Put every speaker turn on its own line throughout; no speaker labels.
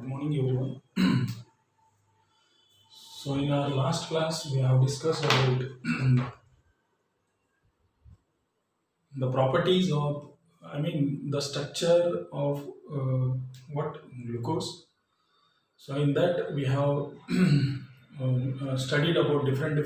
Good morning, everyone. So, in our last class, we have discussed about the properties of, the structure of what glucose. So, in that, we have studied about different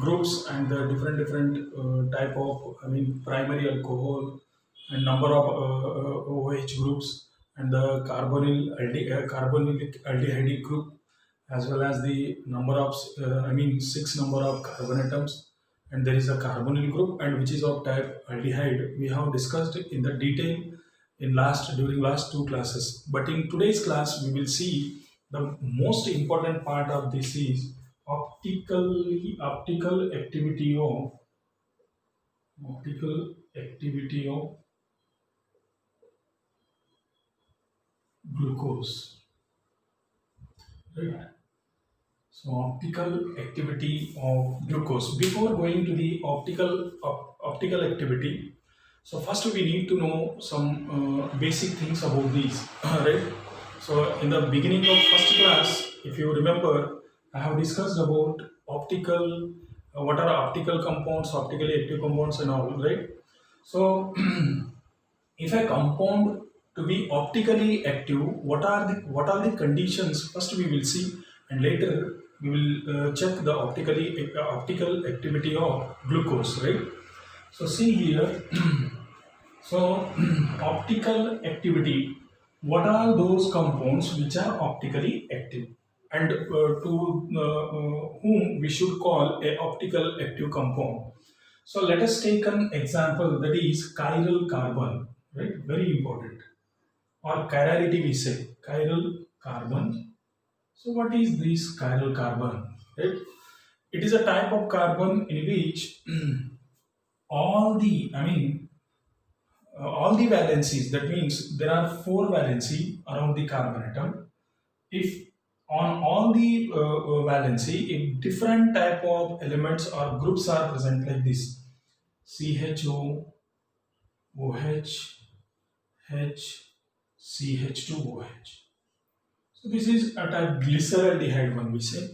groups and the different type of, primary alcohol and number of OH groups and the carbonylic aldehyde group, as well as the number of six number of carbon atoms, and there is a carbonyl group and which is of type aldehyde. We have discussed in the detail in last during last two classes, but in today's class we will see the most important part of this is optical activity of glucose, right? So optical activity of glucose. Before going to the optical activity, so first we need to know some basic things about these, right? So in the beginning of first class, if you remember, I have discussed about optical, what are optical compounds, optically active compounds, and all, right? So if a compound to be optically active, what are the conditions? First we will see, and later we will check the optical activity of glucose, right? So see here. So optical activity, what are those compounds which are optically active, and to whom we should call a optical active compound? So let us take an example, that is chiral carbon, right? Very important. Or chirality we say, chiral carbon. So what is this chiral carbon, right? It is a type of carbon in which all the, all the valencies, that means there are four valency around the carbon atom. If on all the valency, if different type of elements or groups are present like this, CHO, OH, H, CH2OH. So this is a type glyceraldehyde one we say,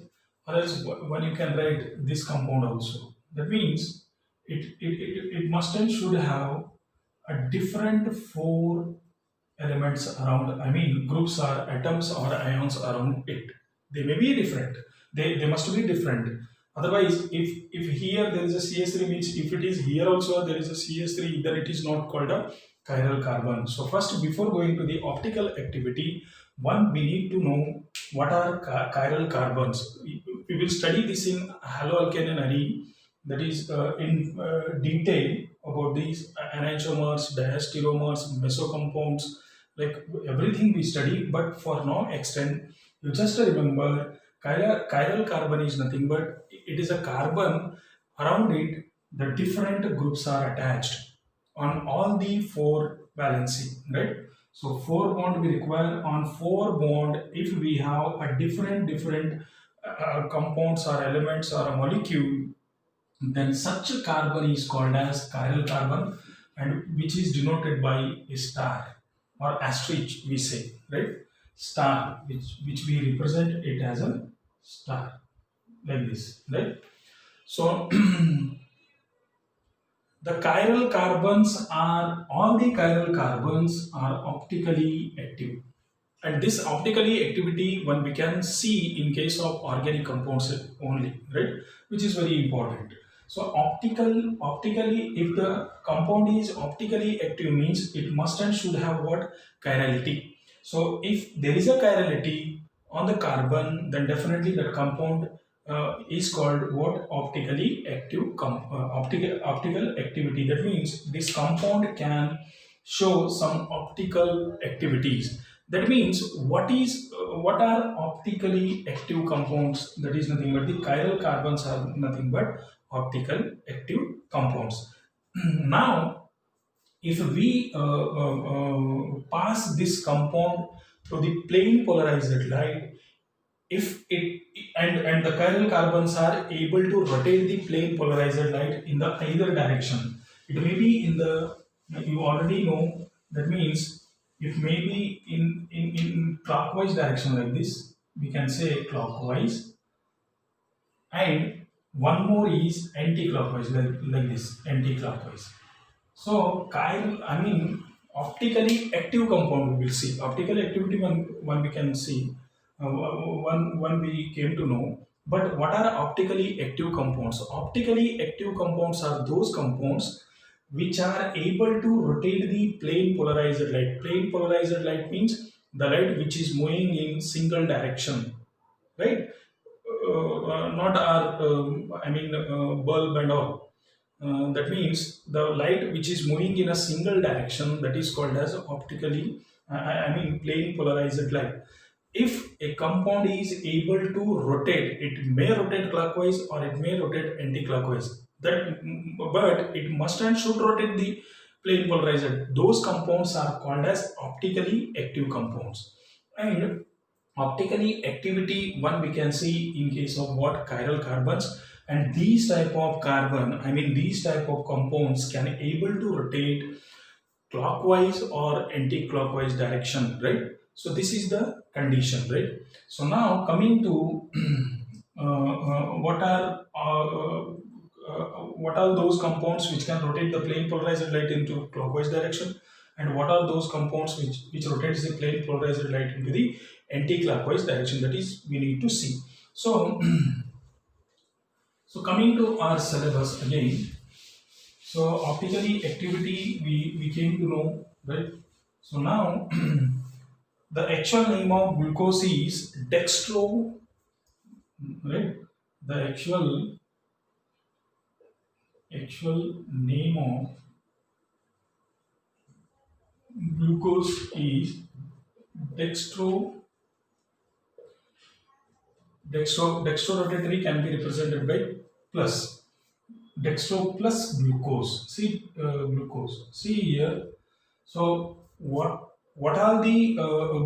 or else one you can write this compound also. That means it must and should have a different four elements around, groups or atoms or ions around it. They may be different. They must be different. Otherwise, if here there is a CH3, means if it is here also there is a CH3, then it is not called a chiral carbon. So first, before going to the optical activity, one we need to know what are chiral carbons. We will study this in haloalkane and arene, that is in detail about these enantiomers, diastereomers, mesocompounds, like everything we study. But for now extent, you just remember chiral carbon is nothing but it is a carbon, around it the different groups are attached on all the four valency, right? So four bond we require. On four bond, if we have a different compounds or elements or a molecule, then such a carbon is called as chiral carbon, and which is denoted by a star or asterisk we say, right? Star, which we represent it as a star, like this, right? So the chiral carbons are, all the chiral carbons are optically active, and this optically activity one we can see in case of organic compounds only, right? Which is very important. So optically, if the compound is optically active, means it must and should have what? Chirality. So if there is a chirality on the carbon, then definitely that compound is called what? Optically active optical activity. That means this compound can show some optical activities. That means what are optically active compounds? That is nothing but the chiral carbons are nothing but optical active compounds. Now, if we pass this compound through the plane polarized light, if it and the chiral carbons are able to rotate the plane polarized light in the either direction, it may be in the, you already know, that means If maybe in clockwise direction like this, we can say clockwise, and one more is anti-clockwise like this, anti-clockwise. So chiral, I mean optically active compound we will see. Optical activity one we can see, one we came to know. But what are optically active compounds? Optically active compounds are those compounds which are able to rotate the plane polarized light. Plane polarized light means the light which is moving in single direction, right? Not our, I mean, bulb and all. That means the light which is moving in a single direction, that is called as optically, I mean plane polarized light. If a compound is able to rotate, it may rotate clockwise or it may rotate anti-clockwise. But it must and should rotate the plane polarized. Those compounds are called as optically active compounds. And optically activity one we can see in case of what, chiral carbons. And these type of carbon, I mean these type of compounds can able to rotate clockwise or anti-clockwise direction, right? So this is the condition, right? So now coming to what are those compounds which can rotate the plane polarized light into clockwise direction, and what are those compounds which rotates the plane polarized light into the anti-clockwise direction, that is we need to see. So so coming to our syllabus again, so optically activity we came to know, right? So now the actual name of glucose is dextro, right? The actual name of glucose is dextro. Dextrorotatory can be represented by plus. Dextro plus glucose. See glucose. See here. So what are the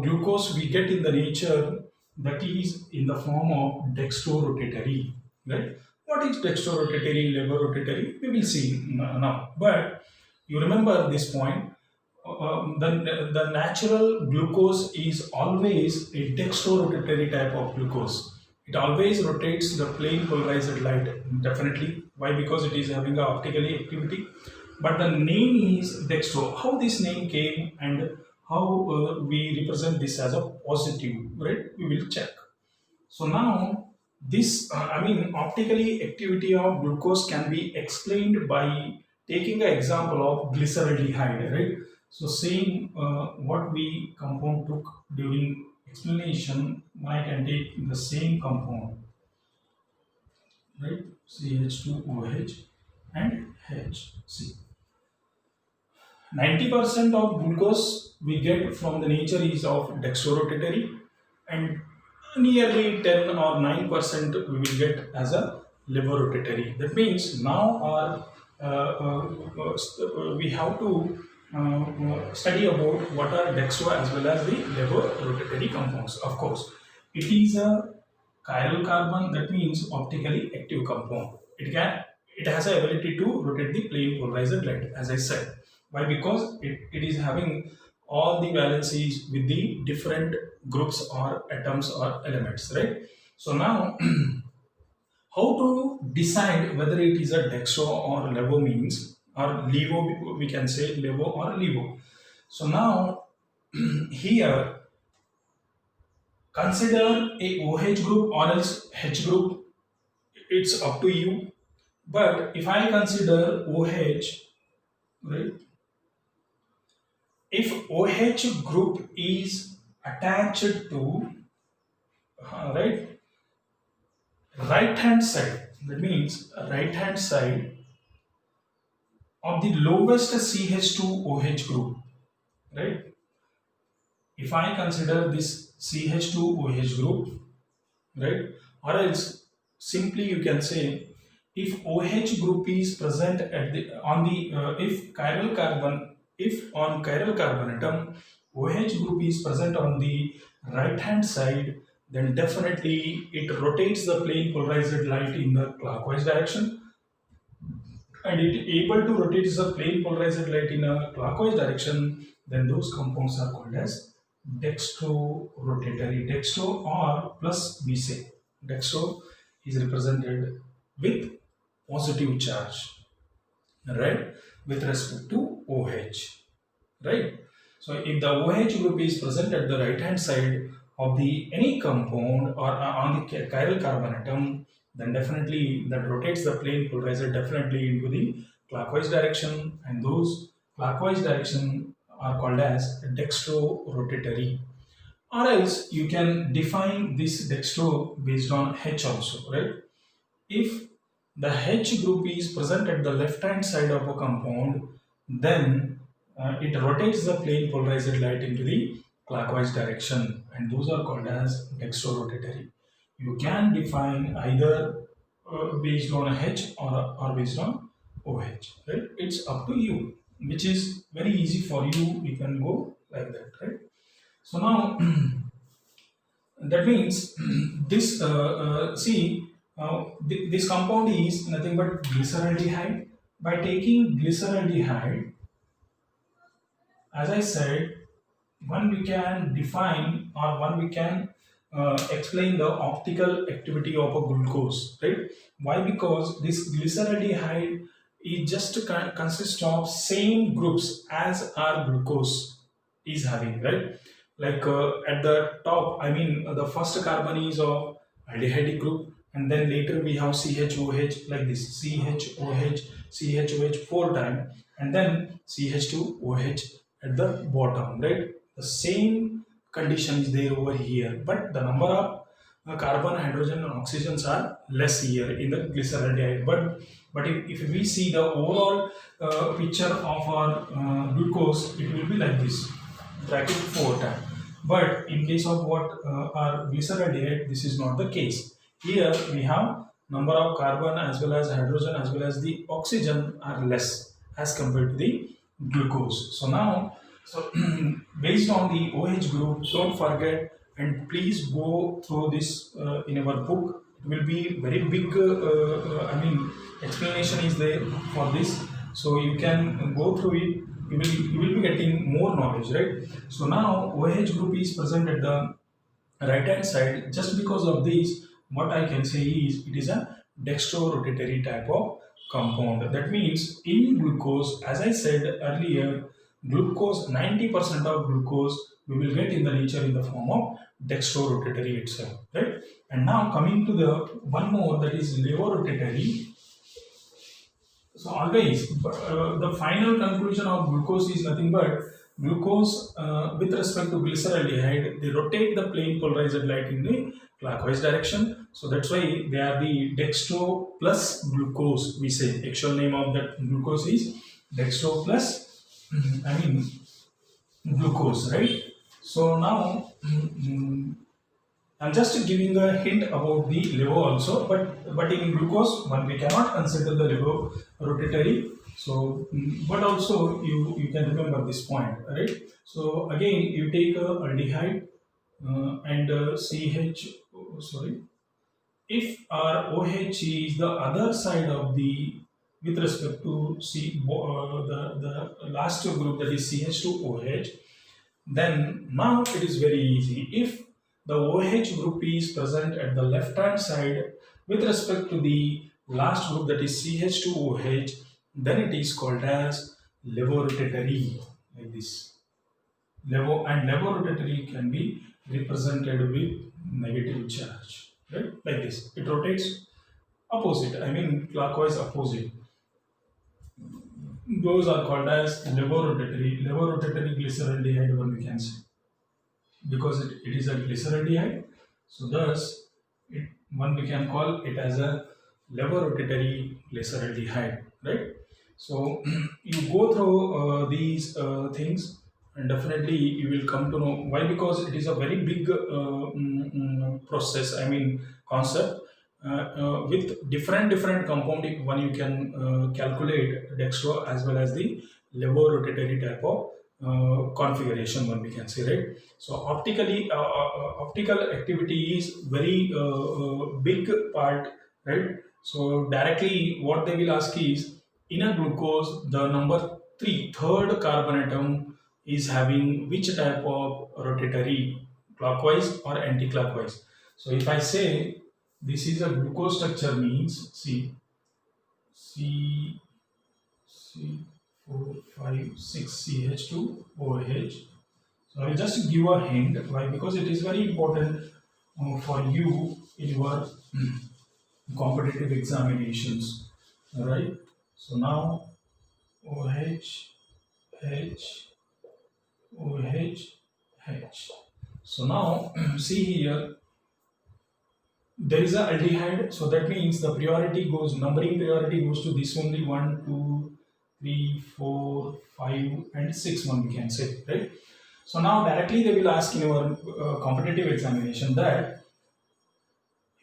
glucose we get in the nature, that is in the form of dextrorotatory, right? What is dextrorotatory, levorotatory? We will see now. But you remember this point. The natural glucose is always a dextrorotatory type of glucose. It always rotates the plane polarized light, definitely. Why? Because it is having a optically activity. But the name is dextro. How this name came and how we represent this as a positive, right? We will check. So now this, I mean, optically activity of glucose can be explained by taking an example of glyceraldehyde, right? So same what we compound took during explanation, I can take the same compound, right? CH2OH and HC. 90% of glucose we get from the nature is of dextrorotatory, and nearly 10 or 9% we will get as a levorotatory. That means now our we have to study about what are dextro as well as the levorotatory compounds. Of course, it is a chiral carbon, that means optically active compound. It has the ability to rotate the plane polarized light, as I said. Why? Because it is having all the valencies with the different groups or atoms or elements, right? So now how to decide whether it is a dextro or levo means, or levo, we can say levo or levo. So now here consider a OH group or else H group, it's up to you. But if I consider OH, right, if OH group is attached to right hand side, that means right hand side of the lowest CH2OH group, right? If I consider this CH2OH group, right, or else simply you can say if OH group is present at the on the if on chiral carbon atom OH group is present on the right hand side, then definitely it rotates the plane polarized light in the clockwise direction, and it able to rotate the plane polarized light in a clockwise direction, then those compounds are called as dextrorotatory. Dextro or plus we say. Dextro is represented with positive charge, right, with respect to OH, right? So if the OH group is present at the right hand side of the any compound or on the chiral carbon atom, then definitely that rotates the plane polarizer definitely into the clockwise direction, and those clockwise direction are called as dextrorotatory. Or else you can define this dextro based on H also, right? If the H group is present at the left hand side of a compound, then it rotates the plane polarized light into the clockwise direction, and those are called as dextrorotatory. You can define either based on H or based on OH, right? It's up to you, which is very easy for you. You can go like that, right? So now that means this this compound is nothing but glyceraldehyde. By taking glyceraldehyde, as I said, one we can define or one we can explain the optical activity of a glucose, right? Why? Because this glyceraldehyde is just consists of same groups as our glucose is having, right? Like at the top, I mean, the first carbon is of aldehyde group, and then later we have CHOH like this, CHOH, CHOH 4 times, and then CH2OH at the bottom, right? The same condition is there over here, but the number of carbon, hydrogen, and oxygens are less here in the glyceraldehyde. But if we see the overall picture of our glucose, it will be like this, bracket 4 times. But in case of what our glyceraldehyde, this is not the case. Here we have number of carbon as well as hydrogen as well as the oxygen are less as compared to the glucose. So now, based on the OH group, don't forget and please go through this in our book. It will be very big, I mean, explanation is there for this. So you can go through it. You will be getting more knowledge, right? So now OH group is present at the right hand side. Just because of this, what I can say is it is a dextrorotatory type of compound. That means in glucose, as I said earlier, glucose, 90% of glucose we will get in the nature in the form of dextrorotatory itself, right? And now coming to the one more, that is levorotatory. So always the final conclusion of glucose is nothing but glucose with respect to glyceraldehyde, they rotate the plane polarized light in the clockwise direction. So that's why they are the dextro plus glucose. We say actual name of that glucose is dextro plus I mean glucose, right? So now I'm just giving a hint about the levo also, but in glucose one we cannot consider the levo rotatory. So, but also you can remember this point, right? So again, you take a aldehyde and CH. Sorry, if our OH is the other side of the with respect to the last group, that is CH2OH, then now it is very easy. If the OH group is present at the left hand side with respect to the last group, that is CH2OH, then it is called as levorotatory, like this. Levorotatory can be represented with negative charge, right? Like this. It rotates opposite, I mean clockwise opposite. Those are called as levorotatory glyceraldehyde, one we can say, because it is a glyceraldehyde. So thus, one we can call it as a levorotatory glyceraldehyde, right? So you go through these things, and definitely you will come to know why, because it is a very big process, I mean concept. With different compounding, one you can calculate dextro as well as the levorotatory type of configuration, one we can say, right? So optical activity is very big part, right? So directly what they will ask is, in a glucose, the number 3 third carbon atom is having which type of rotatory, clockwise or anti-clockwise. So if I say this is a glucose structure, means see C4, 5, 6 CH2OH. So I will just give a hint. Why? Because it is very important for you in your competitive examinations. All right. So now OH, H, OH, H. So now see here, there is a aldehyde, so that means the priority goes, numbering priority goes to this only, 1, 2, 3, 4, 5 and 6 one we can say, right? So now directly they will ask in our competitive examination that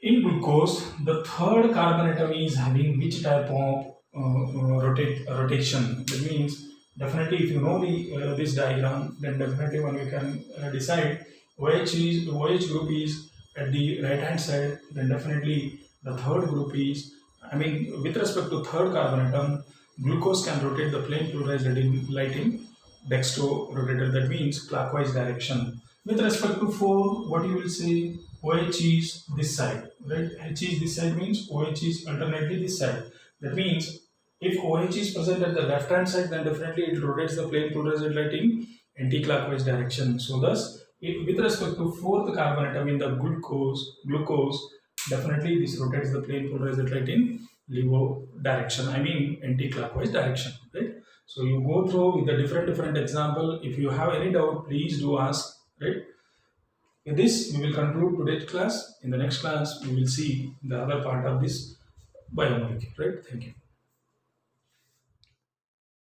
in glucose the third carbon atom is having which type of rotation. That means definitely if you know the this diagram, then definitely one we can decide OH group is at the right hand side, then definitely the third group is, I mean with respect to third carbon atom, glucose can rotate the plain fluorized light in dextro rotator, that means clockwise direction. With respect to 4, what you will say, OH is this side, right? H is this side means OH is alternately this side. That means if OH is present at the left hand side, then definitely it rotates the plane fluorescent light in anti-clockwise direction. So thus, with respect to fourth carbon atom in the glucose, definitely this rotates the plane fluorescent light in levo direction, I mean anti-clockwise direction, right? So you go through with the different example. If you have any doubt, please do ask, right? With this, we will conclude today's class. In the next class, we will see the other part of this biomolecule, right? Thank you.